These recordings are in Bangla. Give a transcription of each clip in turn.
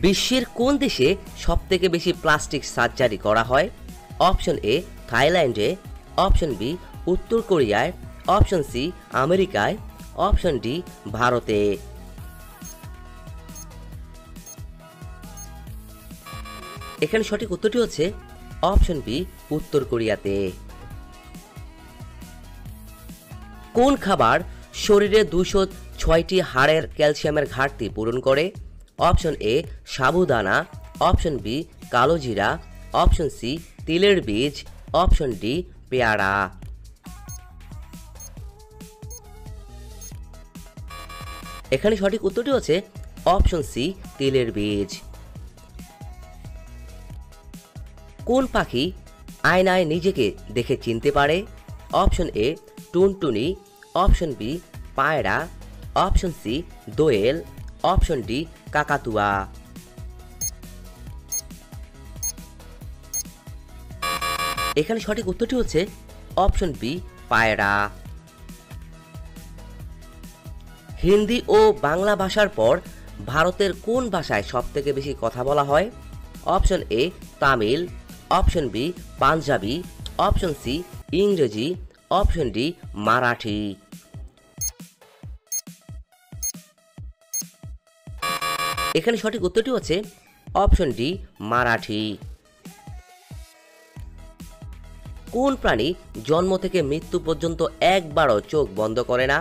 বিশ্বের কোন দেশে সবথেকে বেশি প্লাস্টিক সার্জারি করা হয়? অপশন এ থাইল্যান্ডে, অপশন বি উত্তর কোরিয়ায়, অপশন সি আমেরিকায়, অপশন ডি ভারতে। এখানে সঠিক উত্তরটি হচ্ছে অপশন বি উত্তর কোরিয়াতে। কোন খাবার শরীরে 206টি হাড়ের ক্যালসিয়ামের ঘাটতি পূরণ করে? অপশন এ সাবুদানা, অপশন বি কালো জিরা, অপশন সি তিলের বীজ, অপশন ডি পেয়ারা। এখানে সঠিক উত্তরটি হচ্ছে অপশন সি তিলের বীজ। কোন পাখি আয়নায় নিজেকে দেখে চিনতে পারে? অপশন এ টুনটুনি, অপশন বি পায়রা, অপশন সি দোয়েল, অপশন ডি কাকাতুয়া। এখানে সঠিক উত্তরটি হচ্ছে অপশন বি পায়রা। হিন্দি ও বাংলা ভাষার পর ভারতের কোন ভাষায় সবথেকে বেশি কথা বলা হয়? Option A Tamil, option B Punjabi, option C ইংরেজি, অপশন ডি মারাঠি। এখানে সঠিক উত্তরটি হচ্ছে অপশন ডি মারাঠি। কোন প্রাণী জন্ম থেকে মৃত্যু পর্যন্ত একবারও চোখ বন্ধ করে না?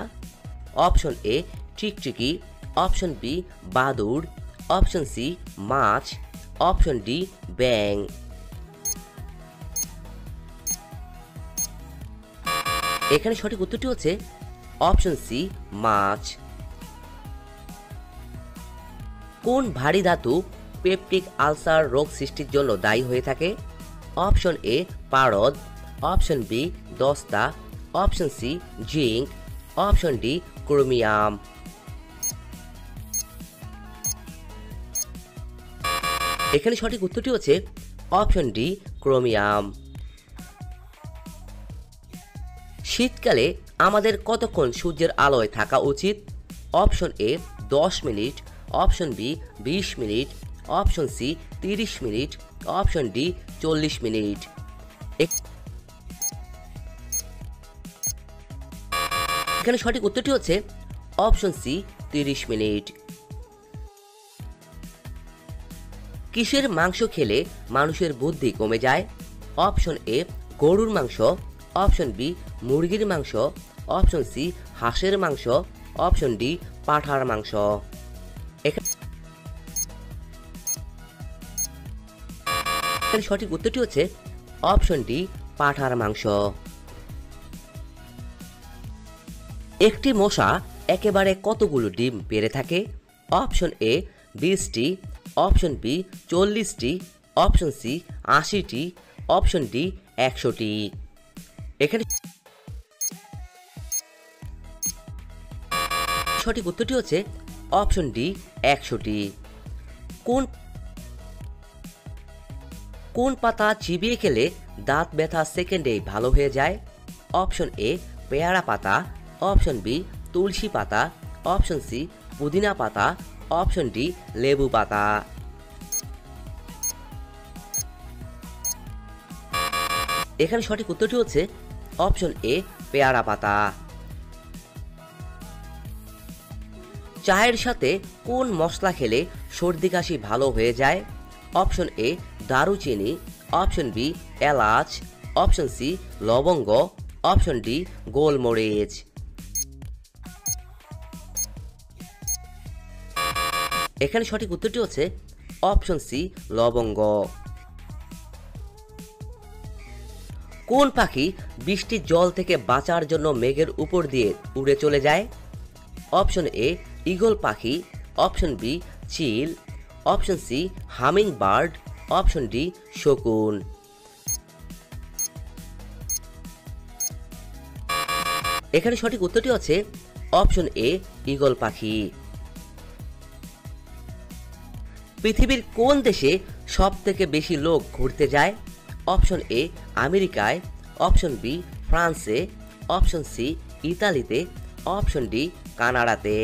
অপশন এ টিকটিকি, অপশন বি বাদুড়, অপশন সি মাছ, অপশন ডি ব্যাঙ। এখানে সঠিক উত্তরটি হচ্ছে অপশন সি মাছ। কোন ভারী ধাতু পেপটিক আলসার রোগ সৃষ্টির জন্য দায়ী হয়ে থাকে? অপশন এ পারদ, অপশন বি দস্তা, option C zinc, option D chromium. এখানে সঠিক উত্তরটি হচ্ছে অপশন ডি ক্রোমিয়াম। শীতকালে আমাদের কতক্ষণ সূর্যের আলোয় থাকা উচিত? Option A 10 minute, option B 20 minute, option C 30 minute, option D 40 minute. এখানে সঠিক উত্তরটি হচ্ছে অপশন সি 30 মিনিট। কিসের মাংস খেলে মানুষের বুদ্ধি কমে যায়? অপশন এ গরুর মাংস, অপশন বি মুরগির মাংস, অপশন সি হাঁসের মাংস, অপশন ডি পাঁঠার মাংস। এখানে সঠিক উত্তরটি হচ্ছে অপশন ডি পাঁঠার মাংস। একটি মশা একেবারে কতগুলো ডিম পেড়ে থাকে? অপশন এ 20টি, অপশন বি 40টি, অপশন সি 80টি, অপশন ডি 100টি। এখানে সঠিক উত্তরটি হচ্ছে অপশন ডি 100টি। কোন পাতা চিবিয়ে খেলে দাঁত ব্যথা সেকেন্ডেই ভালো হয়ে যায়? অপশন এ পেয়ারা পাতা, অপশন বি তুলসী পাতা, অপশন সি পুদিনা পাতা, অপশন ডি লেবু পাতা। এখানে সঠিক উত্তরটি হচ্ছে অপশন এ পেয়ারা পাতা। চায়ের সাথে কোন মশলা খেলে সর্দি কাশি ভালো হয়ে যায়? অপশন এ দারুচিনি, অপশন বি এলাচ, অপশন সি লবঙ্গ, অপশন ডি গোলমরিচ। এখানে সঠিক উত্তরটি হচ্ছে অপশন সি লবঙ্গ। কোন পাখি বৃষ্টির জল থেকে বাঁচার জন্য মেঘের উপর দিয়ে উড়ে চলে যায়? অপশন এ ঈগল পাখি, অপশন বি চিল, option C hummingbird, option D শকুন। এখানে সঠিক উত্তরটি হচ্ছে অপশন এ ঈগল পাখি। পৃথিবীর কোন দেশে সব থেকে বেশি লোক ঘুরতে যায়? অপশন এ আমেরিকায়, অপশন বি ফ্রান্সে, অপশন সি ইতালিতে, অপশন ডি কানাডাতে।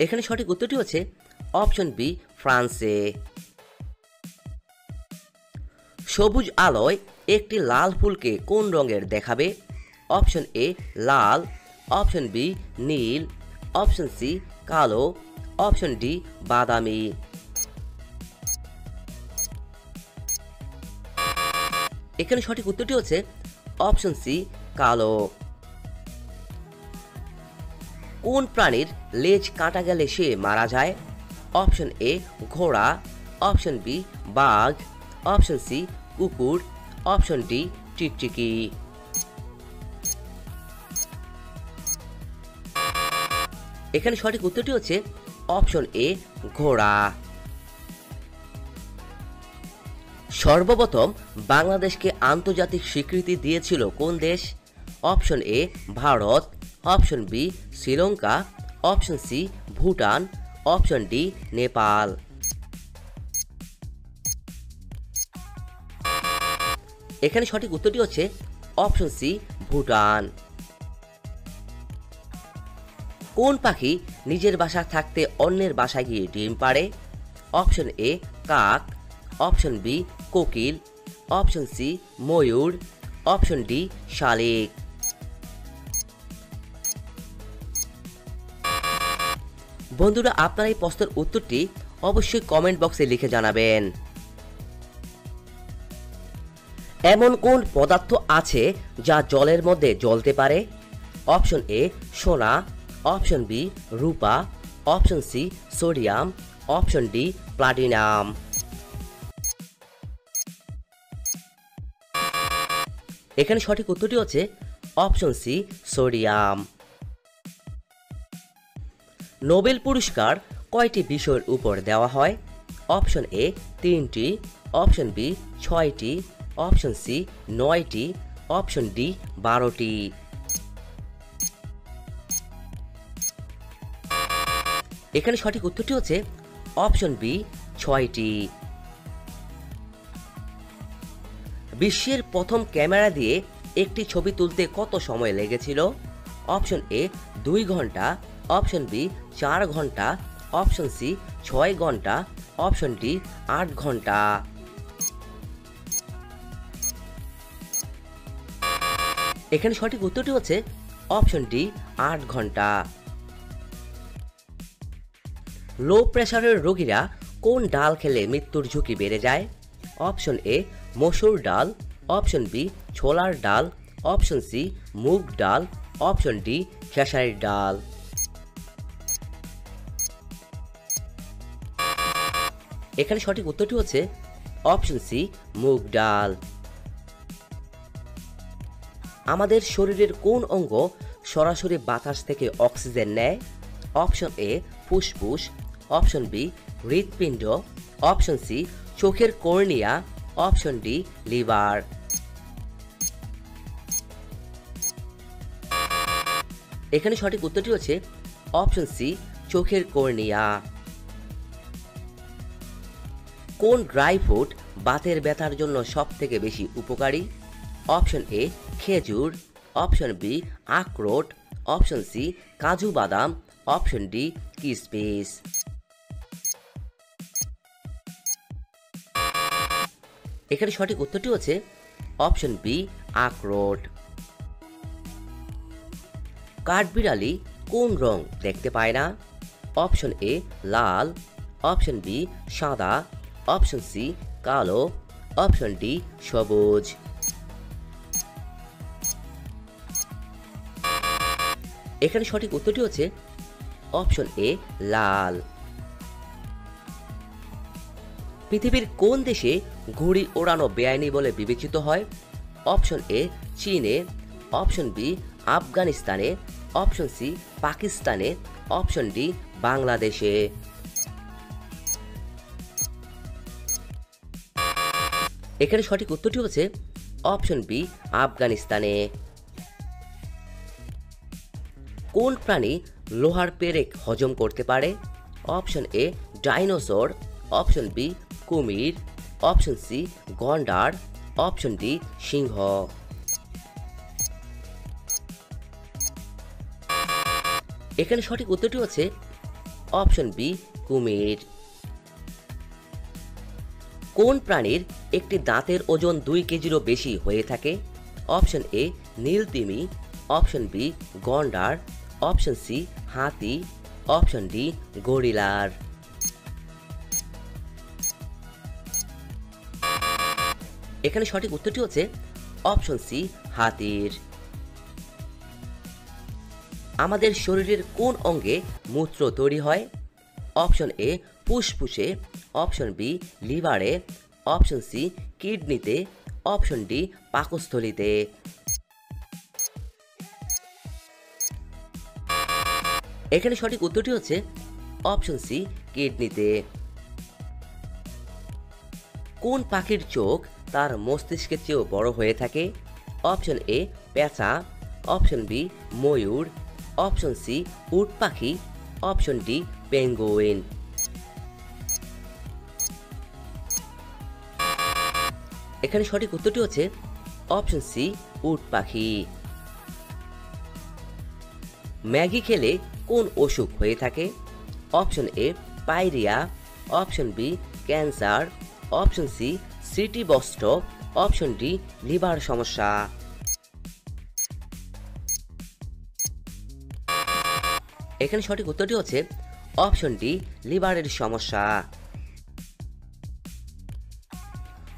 এখানে সঠিক উত্তরটি হচ্ছে অপশন বি ফ্রান্সে। সবুজ আলোয় একটি লাল ফুলকে কোন রঙের দেখাবে? অপশন এ লাল, অপশন বি নীল, অপশন সি কালো, অপশন ডি বাদামি। এখানে সঠিক উত্তরটি হচ্ছে অপশন সি কালো। কোন প্রাণীর লেজ কাটা গেলে সে মারা যায়? অপশন এ ঘোড়া, অপশন বি বাঘ, অপশন সি কুকুর, অপশন ডি টিকটিকি। এখানে সঠিক উত্তরটি হচ্ছে অপশন এ ঘোড়া। সর্বপ্রথম বাংলাদেশকে আন্তর্জাতিক স্বীকৃতি দিয়েছিল কোন দেশ? Option A Bharat, option B Sri Lanka, option C Bhutan, option D Nepal. এখানে সঠিক উত্তরটি হচ্ছে অপশন সি ভুটান। কোন পাখি নিজের বাসা থাকতে অন্যের বাসায় গিয়ে ডিম পাড়ে? অপশন এ কাক, অপশন বি কোকিল, অপশন সি ময়ূর, অপশন ডি শালিক। বন্ধুরা, আপনারা এই প্রশ্নের উত্তরটি অবশ্যই কমেন্ট বক্সে লিখে জানাবেন। এমন কোন পদার্থ আছে যা জলের মধ্যে জ্বলতে পারে? অপশন এ সোনা, অপশন বি রূপা, option C sodium, option D platinum. এখানে সঠিক উত্তরটি হচ্ছে অপশন সি সোডিয়াম। নোবেল পুরস্কার কয়টি বিষয়ের উপর দেওয়া হয়? অপশন এ 3টি, অপশন বি 6টি, অপশন সি 9টি, অপশন ডি 12টি। এখানে সঠিক উত্তরটি হচ্ছে অপশন বি 6টি। বিশ্বের প্রথম ক্যামেরা দিয়ে একটি ছবি তুলতে কত সময় লেগেছিল? অপশন এ 2 ঘন্টা, অপশন বি 4 ঘন্টা, অপশন সি 6 ঘন্টা, অপশন ডি 8 ঘন্টা। এখানে সঠিক উত্তরটি হচ্ছে অপশন ডি 8 ঘন্টা। লো প্রেসারের রোগীরা কোন ডাল খেলে মৃত্যুর ঝুঁকি বেড়ে যায়? অপশন এ মসুর ডাল, অপশন বি ছোলার ডাল, অপশন সি মুগ ডাল, অপশন ডি খেসারির ডাল। এখানে সঠিক উত্তরটি হচ্ছে অপশন সি মুগ ডাল। আমাদের শরীরের কোন অঙ্গ সরাসরি বাতাস থেকে অক্সিজেন নেয়? অপশন এ ফুসফুস, অপশন বি হৃৎপিণ্ড, অপশন সি চোখের কর্নিয়া, অপশন ডি লিভার। এখানে সঠিক উত্তরটি হচ্ছে অপশন সি চোখের কর্নিয়া। কোন ড্রাই ফ্রুট বাতের ব্যথার জন্য সবথেকে বেশি উপকারী? অপশন এ খেজুর, অপশন বি আখরোট, অপশন সি কাজু বাদাম, অপশন ডি কিশমিশ। এখানে সঠিক উত্তরটি হচ্ছে অপশন বি আখরোট। কাঠবিড়ালি কোন রং দেখতে পায় না? অপশন এ লাল, অপশন বি সাদা, অপশন সি কালো, অপশন ডি সবুজ। এখানে সঠিক উত্তরটি হচ্ছে অপশন এ লাল। পৃথিবীর কোন দেশে ঘুড়ি ওড়ানো বেআইনি বলে বিবেচিত হয়? অপশন এ চীনে, অপশন বি আফগানিস্তানে, অপশন সি পাকিস্তানে, অপশন ডি বাংলাদেশে। এখানে সঠিক উত্তরটি হচ্ছে অপশন বি আফগানিস্তানে। কোন প্রাণী লোহার পেরেক হজম করতে পারে? Option A dinosaur, option B কুমির, অপশন সি গন্ডার, অপশন ডি সিংহ। এখানে সঠিক উত্তরটি হচ্ছে অপশন বি কুমির। কোন প্রাণীর একটি দাঁতের ওজন 2 কেজিরও বেশি হয়ে থাকে? অপশন এ নীলতিমি, অপশন বি গন্ডার, অপশন সি হাতি, অপশন ডি গরিলার। এখানে সঠিক উত্তরটি হচ্ছে অপশন সি হাতির। আমাদের শরীরের কোন অঙ্গে মূত্র তৈরি হয়? অপশন এ ফুসফুসে, অপশন বি লিভারে, অপশন সি কিডনিতে, অপশন ডি পাকস্থলীতে। এখানে সঠিক উত্তরটি হচ্ছে অপশন সি কিডনিতে। কোন পাখির চোখ তার মস্তিষ্কের চেয়েও বড় হয়ে থাকে? অপশন এ পেঁচা, অপশন বি ময়ূর, অপশন সি উট পাখি, অপশন ডি পেঙ্গুইন। এখানে সঠিক উত্তরটি হচ্ছে অপশন সি উট পাখি। ম্যাগি খেলে কোন অসুখ হয়ে থাকে? Option A pyorrhoea, option B cancer, option C সিটি বস্ত্র, অপশন ডি লিভার সমস্যা। এখানে সঠিক উত্তরটি হচ্ছে অপশন ডি লিভারের সমস্যা।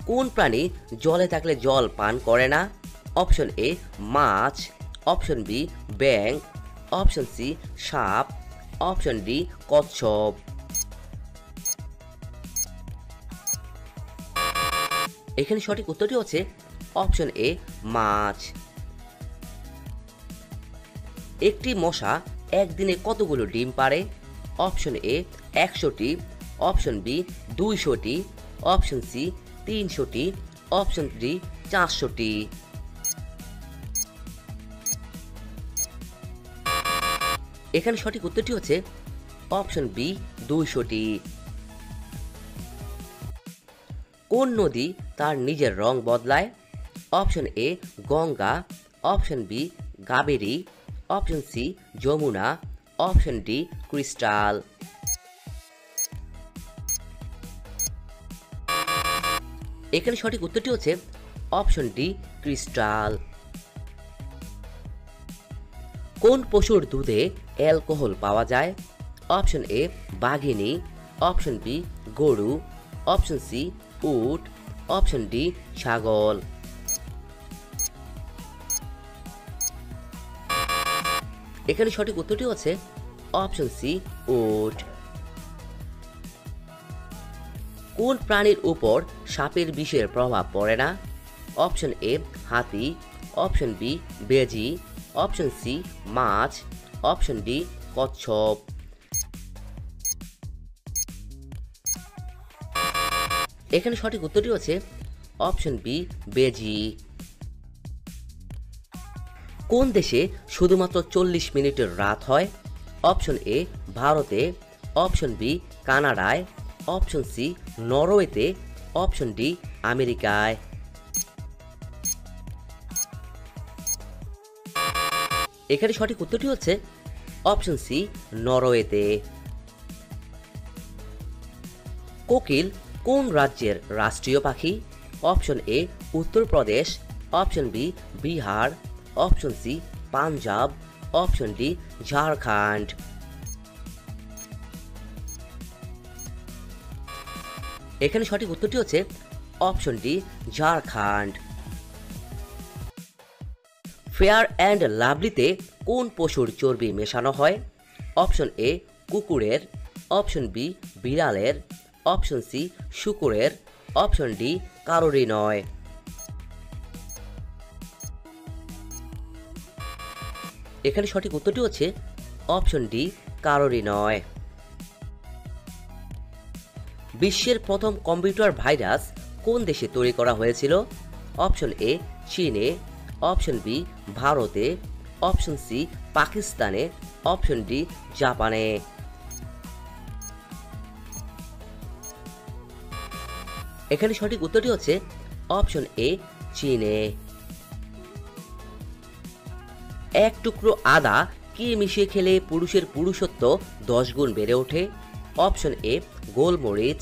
কোন প্রাণী জলে থাকলে জল পান করে না? অপশন এ মাছ, অপশন বি ব্যাঙ, অপশন সি সাপ, অপশন ডি কচ্ছপ। এখানে সঠিক উত্তরটি হচ্ছে অপশন এ মাছ। একটি মশা একদিনে কতগুলো ডিম পারে? অপশন এ 100টি, অপশন বি 200টি, অপশন সি 300টি, অপশন ডি 400টি। এখানে সঠিক উত্তরটি হচ্ছে অপশন বি 200টি। কোন নদী তার নিজের রং বদলায়? Option A Ganga, option B Kaveri, option C Yamuna, option D crystal. এখানে সঠিক উত্তরটি হচ্ছে অপশন ডি ক্রিস্টাল। কোন পশুর দুধে অ্যালকোহল পাওয়া যায়? অপশন এ বাঘিনী, অপশন বি গরু, অপশন সি উট, অপশন ডি ছাগল। এখানে সঠিক উত্তরটি হচ্ছে অপশন সি উট। কোন প্রাণীর উপর সাপের বিষের প্রভাব পড়ে না? অপশন এ হাতি, অপশন বি বেজি, অপশন সি মাছ, অপশন ডি কচ্ছপ। এখানে সঠিক উত্তরটি হচ্ছে অপশন বি বেজি। কোন দেশে শুধুমাত্র 40 মিনিটের রাত হয়? অপশন এ ভারতে, অপশন বি কানাডায়, অপশন সি নরওয়েতে, অপশন ডি আমেরিকায়। এখানে সঠিক উত্তরটি হচ্ছে অপশন সি নরওয়েতে। কোকিল কোন রাজ্যের রাষ্ট্রীয় পাখি? Option A Uttar Pradesh, option B Bihar, option C Punjab, option D Jharkhand. এখানে সঠিক উত্তরটি হচ্ছে option D Jharkhand. Fair and লাভলিতে কোন পশুর চর্বি মেশানো হয়? অপশন এ কুকুরের, অপশন বি বিড়ালের, অপশন সি শূকরের, অপশন ডি কারোরই নয়। এখানে সঠিক উত্তরটি হচ্ছে অপশন ডি কারোরই নয়। বিশ্বের প্রথম কম্পিউটার ভাইরাস কোন দেশে তৈরি করা হয়েছিল? অপশন এ চীনে, অপশন বি ভারতে, অপশন সি পাকিস্তানে, অপশন ডি জাপানে। এখানে সঠিক উত্তরটি হচ্ছে অপশন এ চীনে। এক টুকরো আদা কি মিশিয়ে খেলে পুরুষের পুরুষত্ব 10 গুণ বেড়ে ওঠে? অপশন এ গোলমরিচ,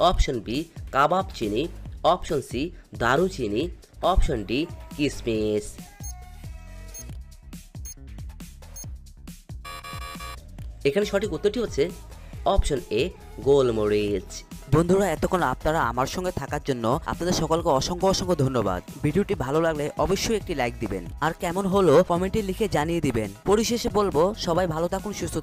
অপশন বি কাবাব চিনি, অপশন সি দারুচিনি, অপশন ডি কিশমিশ। এখানে সঠিক উত্তরটি হচ্ছে অপশন এ গোলমরিচ। বন্ধুরা, এতক্ষণ আপনারা আমার সঙ্গে থাকার জন্য আপনাদের সকলকে অসংখ্য অসংখ্য ধন্যবাদ। ভিডিওটি ভালো লাগলে অবশ্যই একটি লাইক দিবেন, আর কেমন হলো কমেন্টে লিখে জানিয়ে দিবেন। পরিশেষে বলবো, সবাই ভালো থাকুন, সুস্থ থাকুন।